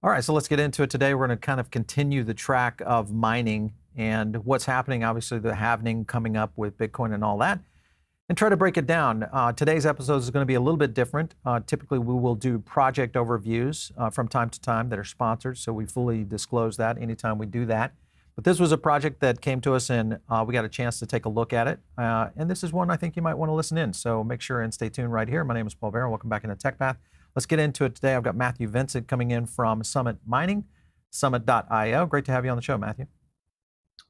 All right, so let's get into it today. We're going to kind of continue the track of mining and what's happening, obviously the halving coming up with Bitcoin and all that, and try to break it down. Today's episode is going to be a little bit different. Typically, we will do project overviews from time to time that are sponsored, so we fully disclose that anytime we do that. But this was a project that came to us and we got a chance to take a look at it. And this is one I think you might want to listen in. So make sure and stay tuned right here. My name is Paul Barron. Welcome back into Tech Path. Let's get into it today. I've got Mathieu Vincent coming in from Summit Mining, summit.io. Great to have you on the show, Mathieu.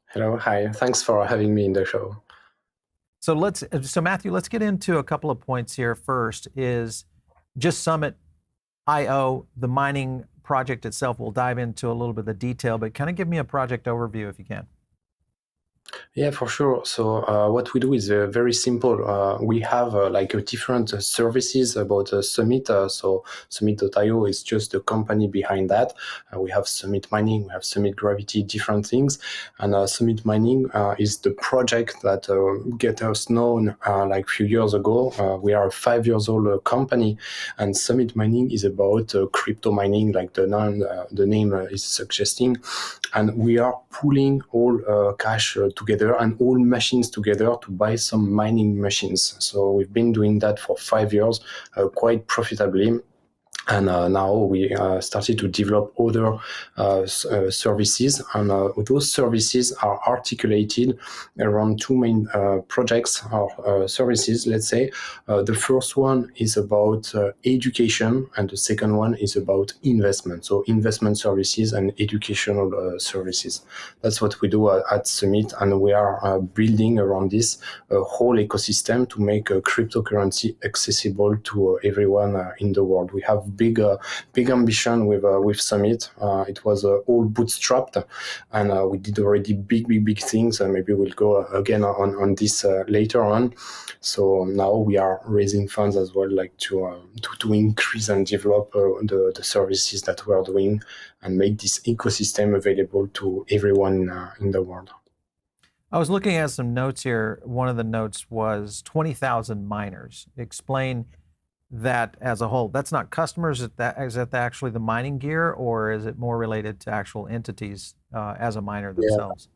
Hello, hi. Thanks for having me in the show. So Mathieu, let's get into a couple of points here. First is just Summit.io, the mining project itself. We'll dive into a little bit of the detail, but kind of give me a project overview if you can. Yeah, for sure. So what we do is very simple. We have different services about Summit. So Summit.io is just the company behind that. We have Summit Mining, we have Summit Gravity, different things. And Summit Mining is the project that get us known like a few years ago. We are a 5 years old company, and Summit Mining is about crypto mining, like the name is suggesting. And we are pooling all cash together and all machines together to buy some mining machines. So we've been doing that for 5 years quite profitably. And now we started to develop other services, and those services are articulated around two main projects or services, let's say. The first one is about education, and the second one is about investment. So investment services and educational services. That's what we do at Summit, and we are building around this a whole ecosystem to make cryptocurrency accessible to everyone in the world. We have big ambition with Summit. It was all bootstrapped, and we did already big things. And maybe we'll go again on this later on. So now we are raising funds as well, like to increase and develop the services that we are doing and make this ecosystem available to everyone in the world. I was looking at some notes here. One of the notes was 20,000 miners. Explain that as a whole. That's not customers, is that actually the mining gear, or is it more related to actual entities as a miner themselves?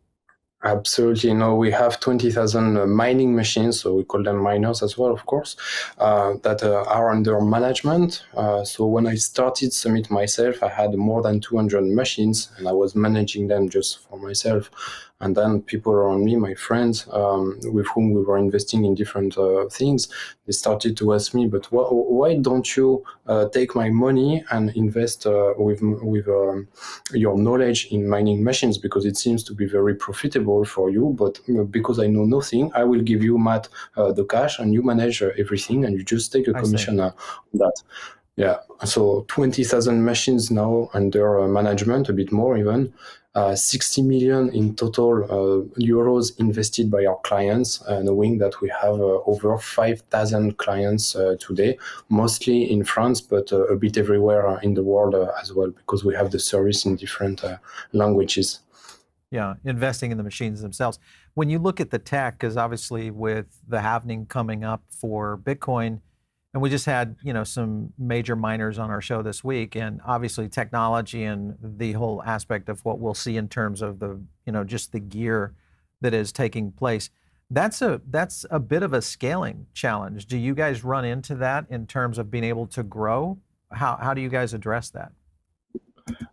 Yeah, absolutely. No, we have 20,000 mining machines, so we call them miners as well, of course, that are under management. So when I started Summit myself, I had more than 200 machines, and I was managing them just for myself. And then people around me, my friends, with whom we were investing in different things, they started to ask me, but why don't you take my money and invest with your knowledge in mining machines? Because it seems to be very profitable for you, but because I know nothing, I will give you, Matt, the cash, and you manage everything, and you just take a commission on that. Yeah, so 20,000 machines now under management, a bit more even. 60 million in total euros invested by our clients, knowing that we have over 5,000 clients today, mostly in France, but a bit everywhere in the world as well, because we have the service in different languages. Yeah, investing in the machines themselves. When you look at the tech, because obviously with the halving coming up for Bitcoin, and we just had, some major miners on our show this week, and obviously technology and the whole aspect of what we'll see in terms of the, just the gear that is taking place. That's a bit of a scaling challenge. Do you guys run into that in terms of being able to grow? How do you guys address that?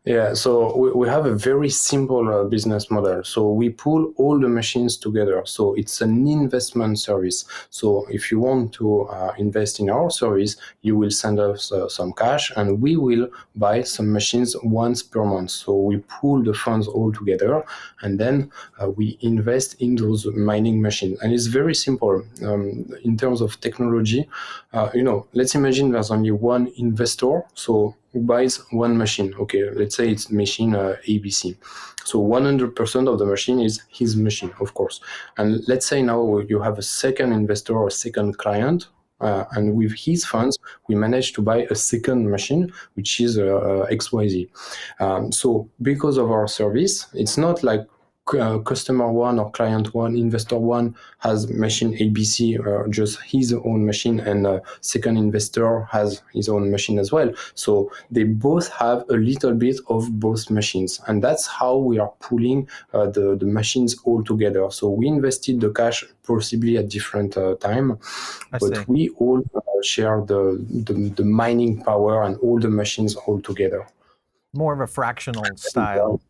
Yeah, so we have a very simple business model. So we pool all the machines together. So it's an investment service. So if you want to invest in our service, you will send us some cash, and we will buy some machines once per month. So we pool the funds all together, and then we invest in those mining machines. And it's very simple in terms of technology. Let's imagine there's only one investor. So who buys one machine. Okay, let's say it's machine ABC. So 100% of the machine is his machine, of course. And let's say now you have a second investor or a second client, and with his funds, we managed to buy a second machine, which is XYZ. So because of our service, it's not like customer one or client one, investor one has machine ABC, just his own machine, and second investor has his own machine as well. So they both have a little bit of both machines, and that's how we are pooling the machines all together. So we invested the cash possibly at different time, but we all share the mining power and all the machines all together. More of a fractional style.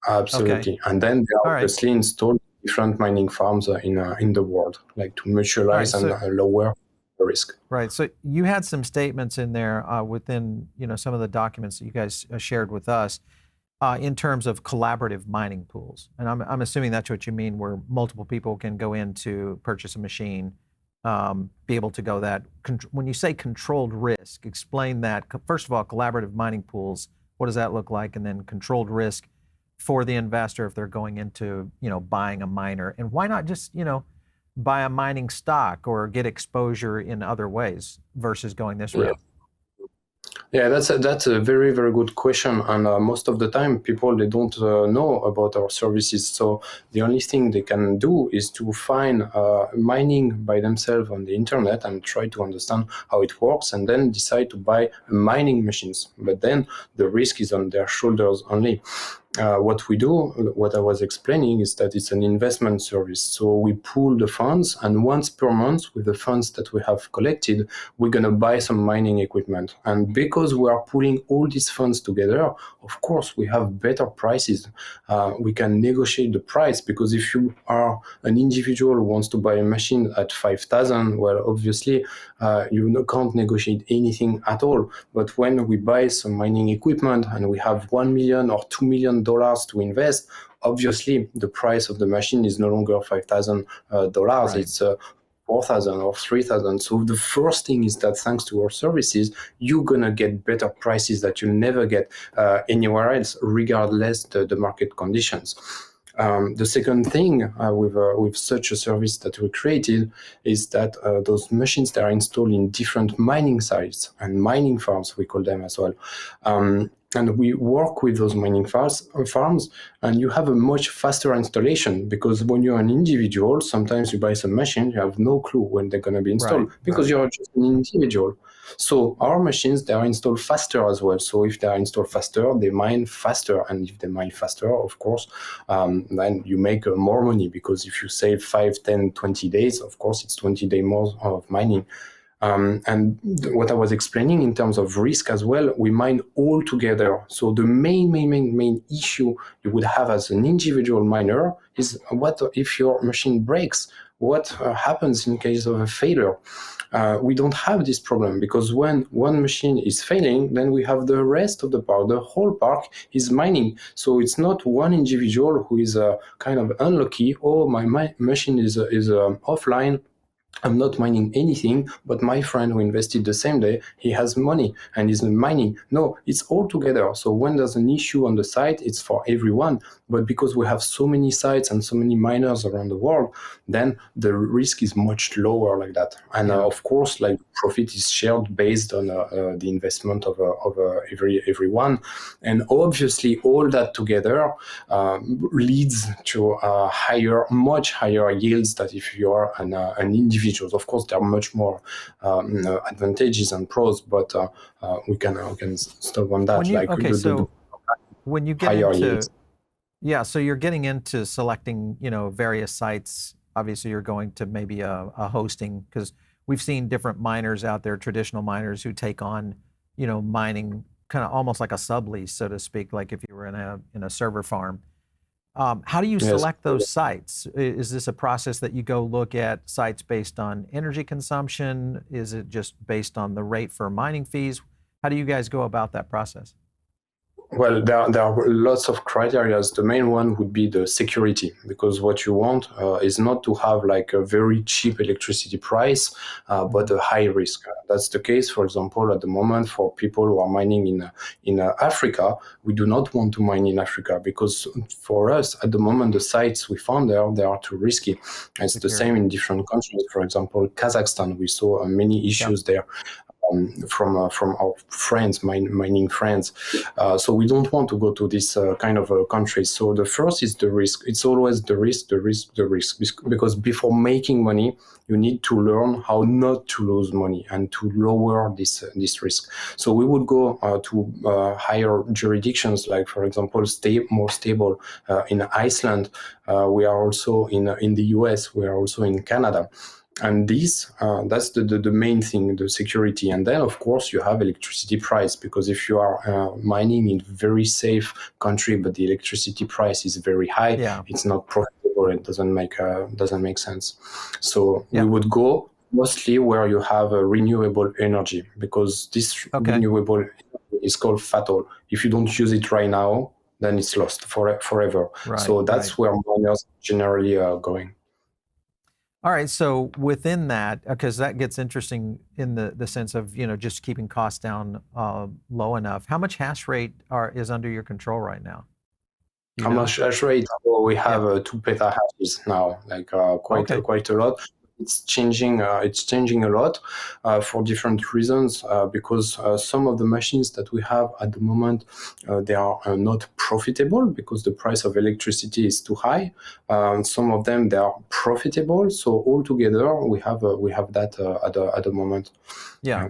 Absolutely. Okay. And then they are obviously installed different mining farms in the world, like to mutualize and lower the risk. Right. So you had some statements in there within some of the documents that you guys shared with us in terms of collaborative mining pools, and I'm assuming that's what you mean, where multiple people can go in to purchase a machine, be able to go that. When you say controlled risk, explain that. First of all, collaborative mining pools. What does that look like? And then controlled risk for the investor if they're going into, buying a miner. And why not just, buy a mining stock or get exposure in other ways versus going this route? Yeah, that's a very, very good question. And most of the time, people, they don't know about our services. So the only thing they can do is to find mining by themselves on the internet and try to understand how it works, and then decide to buy mining machines. But then the risk is on their shoulders only. What we do, what I was explaining, is that it's an investment service. So we pool the funds, and once per month, with the funds that we have collected, we're going to buy some mining equipment. And because we are pooling all these funds together, of course, we have better prices. We can negotiate the price, because if you are an individual who wants to buy a machine at 5,000, well, obviously, you can't negotiate anything at all. But when we buy some mining equipment and we have $1 million or $2 million to invest, obviously the price of the machine is no longer $5,000. Right. It's 4,000 or 3,000. So the first thing is that thanks to our services, you're gonna get better prices that you'll never get anywhere else, regardless the market conditions. The second thing with such a service that we created is that those machines that are installed in different mining sites and mining farms, we call them as well. And we work with those mining farms, and you have a much faster installation, because when you're an individual, sometimes you buy some machine, you have no clue when they're going to be installed, because you're just an individual. So our machines, they are installed faster as well. So if they are installed faster, they mine faster. And if they mine faster, of course, then you make more money, because if you save 5, 10, 20 days, of course, it's 20 days more of mining. And what I was explaining in terms of risk as well, we mine all together. So the main issue you would have as an individual miner is, what if your machine breaks? What happens in case of a failure? We don't have this problem, because when one machine is failing, then we have the rest of the park. The whole park is mining. So it's not one individual who is kind of unlucky. Oh, my machine is offline, I'm not mining anything, but my friend who invested the same day, he has money and is mining. No, it's all together. So when there's an issue on the site, it's for everyone. But because we have so many sites and so many miners around the world, then the risk is much lower like that. And of course, like, profit is shared based on the investment of everyone. And obviously, all that together leads to much higher yields than if you are an individual. Of course, there are much more advantages and pros, but we can stop on that. When you get into yields. Yeah, so you're getting into selecting, various sites. Obviously, you're going to maybe a hosting, because we've seen different miners out there, traditional miners, who take on, mining kind of almost like a sublease, so to speak, like if you were in a server farm. How do you select those sites? Is this a process that you go look at sites based on energy consumption? Is it just based on the rate for mining fees? How do you guys go about that process? Well, there are lots of criteria. The main one would be the security, because what you want is not to have like a very cheap electricity price, but a high risk. That's the case, for example, at the moment for people who are mining in Africa. We do not want to mine in Africa, because for us, at the moment, the sites we found there, they are too risky. It's the same in different countries. For example, Kazakhstan, we saw many issues there. from our friends, mining friends. So we don't want to go to this kind of countries. So the first is the risk. It's always the risk, because before making money, you need to learn how not to lose money and to lower this risk. So we would go to higher jurisdictions, like for example, more stable in Iceland. We are also in the US. We are also in Canada. And that's the main thing, the security. And then, of course, you have electricity price, because if you are mining in very safe country, but the electricity price is very high, it's not profitable. It doesn't make sense. So we would go mostly where you have a renewable energy, because this renewable energy is called fatal. If you don't use it right now, then it's lost forever. So that's where miners generally are going. All right, so within that, because that gets interesting in the sense of, just keeping costs down low enough. How much hash rate is under your control right now? How much hash rate? Well, we have 2 petahashes now, like quite a lot. It's changing a lot for different reasons, because some of the machines that we have at the moment, they are not profitable because the price of electricity is too high. Some of them, they are profitable. So altogether, we have that at the moment.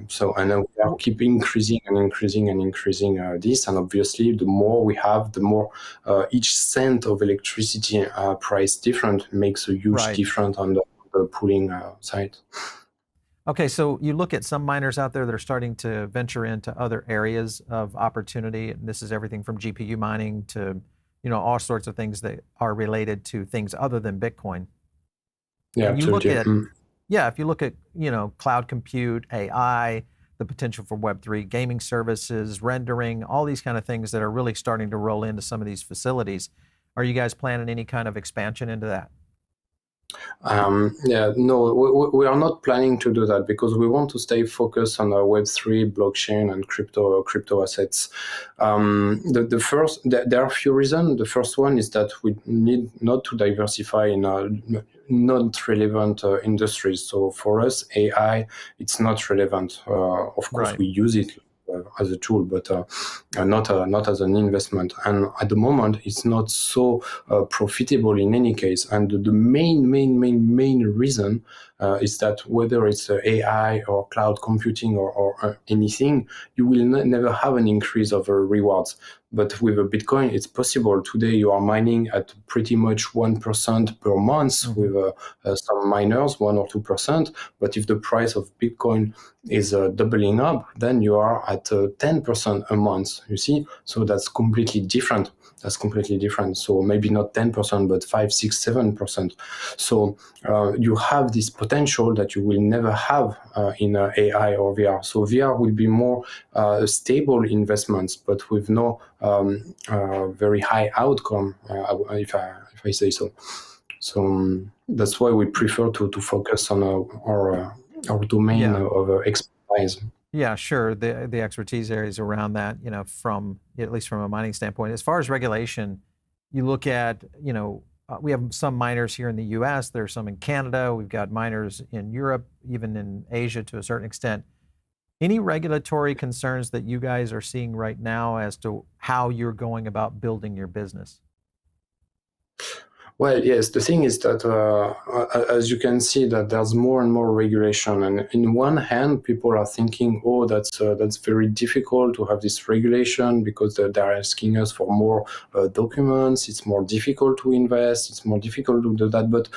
So, and then we are keep increasing this, and obviously the more we have, the more each cent of electricity price different makes a huge difference on the pooling side. Okay, so you look at some miners out there that are starting to venture into other areas of opportunity. And this is everything from GPU mining to, all sorts of things that are related to things other than Bitcoin. Yeah, and you look at, if you look at, cloud compute, AI, the potential for Web3, gaming services, rendering, all these kind of things that are really starting to roll into some of these facilities. Are you guys planning any kind of expansion into that? No, we are not planning to do that, because we want to stay focused on Web3, blockchain, and crypto assets. There are a few reasons. The first one is that we need not to diversify in not relevant industries. So for us, AI, it's not relevant. Of course, we use it as a tool, but not as an investment. And at the moment, it's not so profitable in any case. And the main reason is that whether it's AI or cloud computing or anything, you will never have an increase of rewards. But with a Bitcoin, it's possible. Today, you are mining at pretty much 1% per month with some miners, 1 or 2%. But if the price of Bitcoin is doubling up, then you are at 10% a month, you see? So that's completely different. So maybe not 10%, but 5, 6, 7%. So you have this potential that you will never have in AI or VR. So VR will be more stable investments, but with no very high outcome, if I say so. So that's why we prefer to focus on our domain of expertise. Yeah, sure. The expertise areas around that, from at least from a mining standpoint. As far as regulation, you look at, we have some miners here in the U.S. There's some in Canada. We've got miners in Europe, even in Asia to a certain extent. Any regulatory concerns that you guys are seeing right now as to how you're going about building your business? Well, yes, the thing is that, as you can see, that there's more and more regulation. And in one hand, people are thinking, oh, that's very difficult to have this regulation because they're asking us for more documents. It's more difficult to invest. It's more difficult to do that. But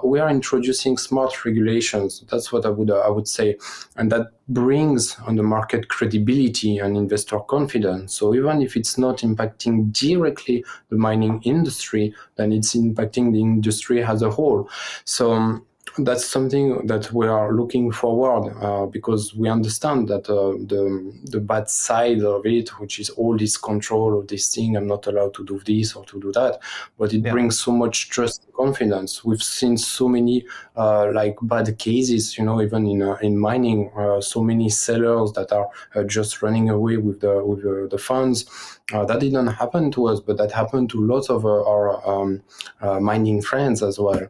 we are introducing smart regulations. That's what I would say. And that brings on the market credibility and investor confidence. So even if it's not impacting directly the mining industry, then it's impacting the industry as a whole. So that's something that we are looking forward, because we understand that the bad side of it, which is all this control of this thing, I'm not allowed to do this or to do that, but it brings so much trust and confidence. We've seen so many like bad cases, even in mining, so many sellers that are just running away with the funds. That didn't happen to us, but that happened to lots of our mining friends as well.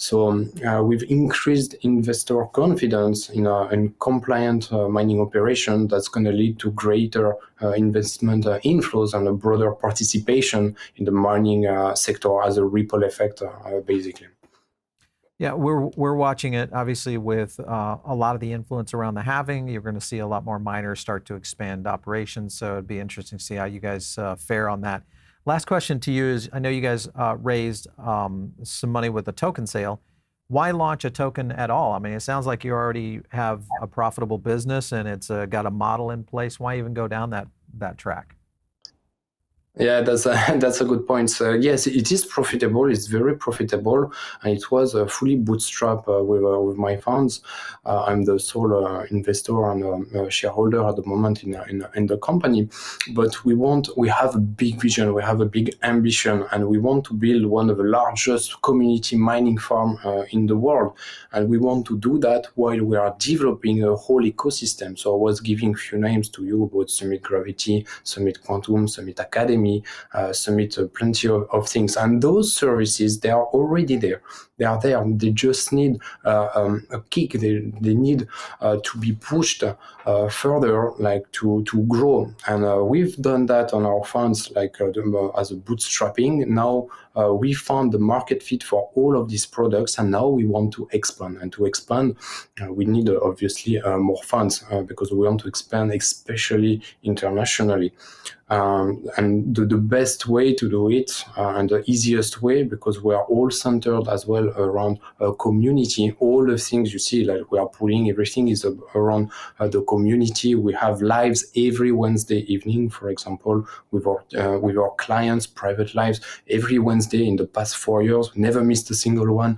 So we've increased investor confidence in a compliant mining operation that's going to lead to greater investment inflows and a broader participation in the mining sector as a ripple effect, basically. Yeah, we're watching it obviously with a lot of the influence around the halving. You're going to see a lot more miners start to expand operations, so it'd be interesting to see how you guys fare on that. Last question to you is: I know you guys raised some money with the token sale. Why launch a token at all? I mean, it sounds like you already have a profitable business and it's got a model in place. Why even go down that track? Yeah, that's a good point. So, yes, it is profitable. It's very profitable, and it was fully bootstrapped with my funds. I'm the sole investor and shareholder at the moment in the company. But we have a big vision, we have a big ambition, and we want to build one of the largest community mining farm in the world. And we want to do that while we are developing a whole ecosystem. So I was giving a few names to you about Summit Gravity, Summit Quantum, Summit Academy. Summit plenty of things, and those services, they are already there. They are there. They just need a kick. They need to be pushed further, like to grow. And we've done that on our funds, like as a bootstrapping. Now we found the market fit for all of these products, and now we want to expand. And to expand, we need obviously more funds because we want to expand, especially internationally. And the best way to do it and the easiest way, because we are all centered as well around a community. All the things you see, like we are pulling, everything is around the community. We have lives every Wednesday evening, for example, with our clients, private lives, every Wednesday in the past 4 years. Never missed a single one.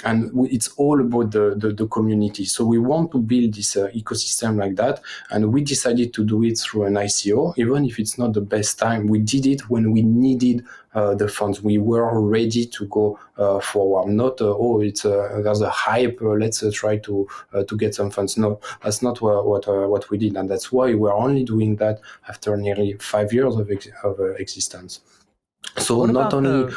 And it's all about the community. So we want to build this ecosystem like that. And we decided to do it through an ICO, even if it's not the best time. We did it when we needed the funds. We were ready to go forward. Not there's a hype. Let's try to get some funds. No, that's not what we did, and that's why we're only doing that after nearly 5 years of existence. So What not about only.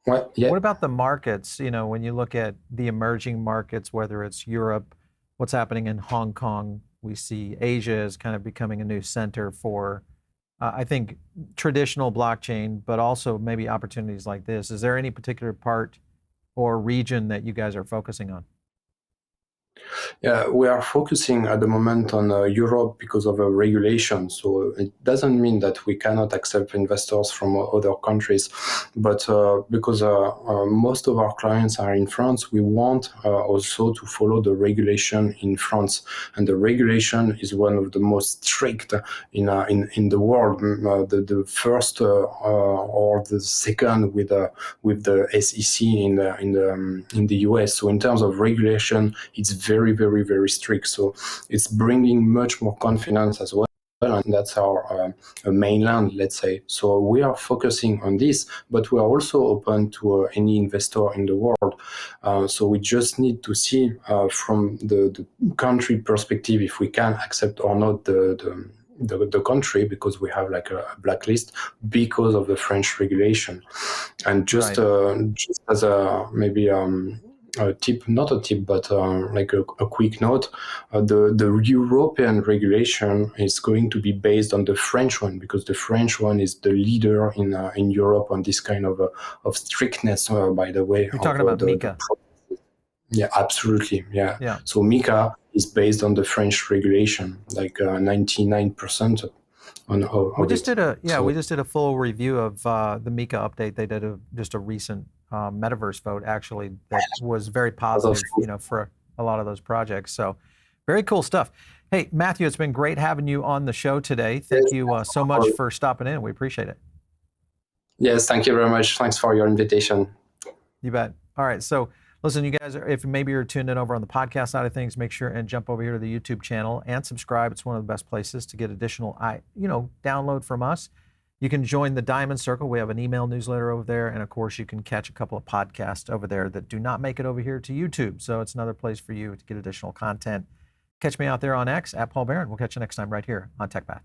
What about the markets? You know, when you look at the emerging markets, whether it's Europe, what's happening in Hong Kong, we see Asia is kind of becoming a new center for I think traditional blockchain, but also maybe opportunities like this. Is there any particular part or region that you guys are focusing on? Yeah, we are focusing at the moment on Europe because of a regulation. So it doesn't mean that we cannot accept investors from other countries, but because most of our clients are in France, we want also to follow the regulation in France. And the regulation is one of the most strict in the world. The first or the second with the SEC in the US. So in terms of regulation, it's very, very, very strict. So it's bringing much more confidence as well. And that's our mainland, let's say. So we are focusing on this, but we are also open to any investor in the world. So we just need to see from the country perspective if we can accept or not the country, because we have like a blacklist because of the French regulation. And just as a maybe a tip, not a tip, but like a quick note, the European regulation is going to be based on the French one, because the French one is the leader in Europe on this kind of strictness, by the way. You're talking about MiCA. Yeah, absolutely. Yeah. So MiCA is based on the French regulation, like 99% we just did a full review of the MiCA update. They did just a recent metaverse vote, actually, that was very positive, for a lot of those projects. So very cool stuff. Hey, Mathieu, it's been great having you on the show today. Thank you so much for stopping in. We appreciate it. Yes, thank you very much. Thanks for your invitation. You bet. All right. So listen, you guys, if maybe you're tuned in over on the podcast side of things, make sure and jump over here to the YouTube channel and subscribe. It's one of the best places to get additional, download from us. You can join the Diamond Circle. We have an email newsletter over there. And of course, you can catch a couple of podcasts over there that do not make it over here to YouTube. So it's another place for you to get additional content. Catch me out there on X at Paul Barron. We'll catch you next time right here on TechPath.